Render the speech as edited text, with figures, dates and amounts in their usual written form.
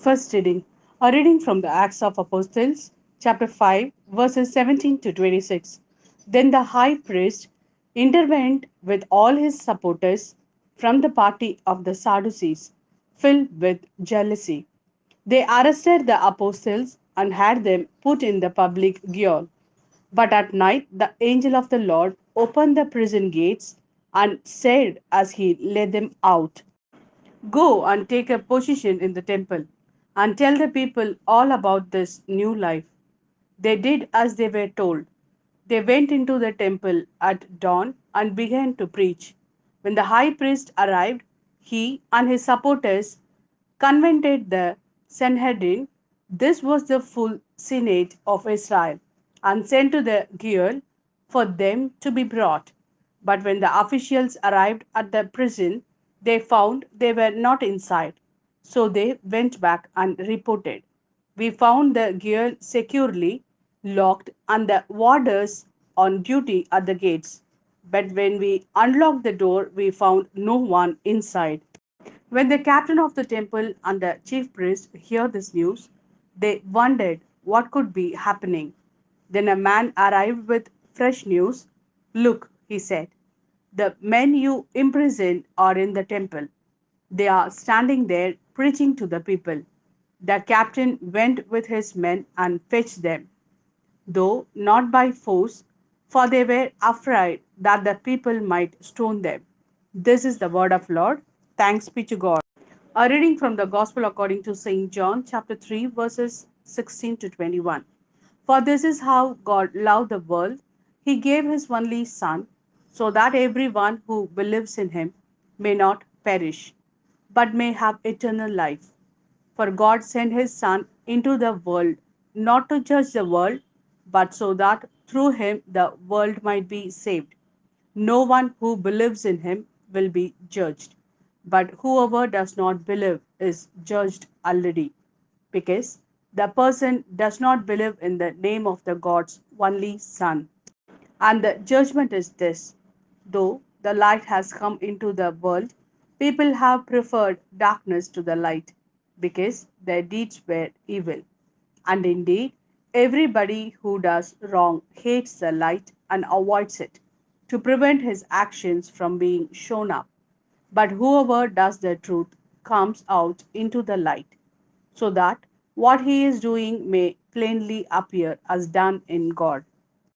First reading. A reading from the Acts of Apostles, chapter 5, verses 17 to 26. Then the high priest intervened with all his supporters from the party of the Sadducees, filled with jealousy. They arrested the apostles and had them put in the public gaol. But at night the angel of the Lord opened the prison gates and said as he led them out, "Go and take a position in the temple and tell the people all about this new life." They did as they were told. They went into the temple at dawn and began to preach. When the high priest arrived, he and his supporters convened the Sanhedrin. This was the full Senate of Israel, and sent to the gaol for them to be brought. But when the officials arrived at the prison, they found they were not inside. So they went back and reported, "We found the gaol securely locked and the warders on duty at the gates. But when we unlocked the door, we found no one inside." When the captain of the temple and the chief priest heard this news, they wondered what could be happening. Then a man arrived with fresh news. "Look," he said, "the men you imprisoned are in the temple. They are standing there preaching to the people." The captain went with his men and fetched them, though not by force, for they were afraid that the people might stone them. This is the word of Lord. Thanks be to God. A reading from the Gospel according to St. John, chapter 3, verses 16 to 21. For this is how God loved the world. He gave his only Son, so that everyone who believes in him may not perish, but may have eternal life. For God sent his Son into the world, not to judge the world, but so that through him the world might be saved. No one who believes in him will be judged, but whoever does not believe is judged already, because the person does not believe in the name of the God's only Son. And the judgment is this: though the light has come into the world, people have preferred darkness to the light, because their deeds were evil. And indeed, everybody who does wrong hates the light and avoids it, to prevent his actions from being shown up. But whoever does the truth comes out into the light, so that what he is doing may plainly appear as done in God.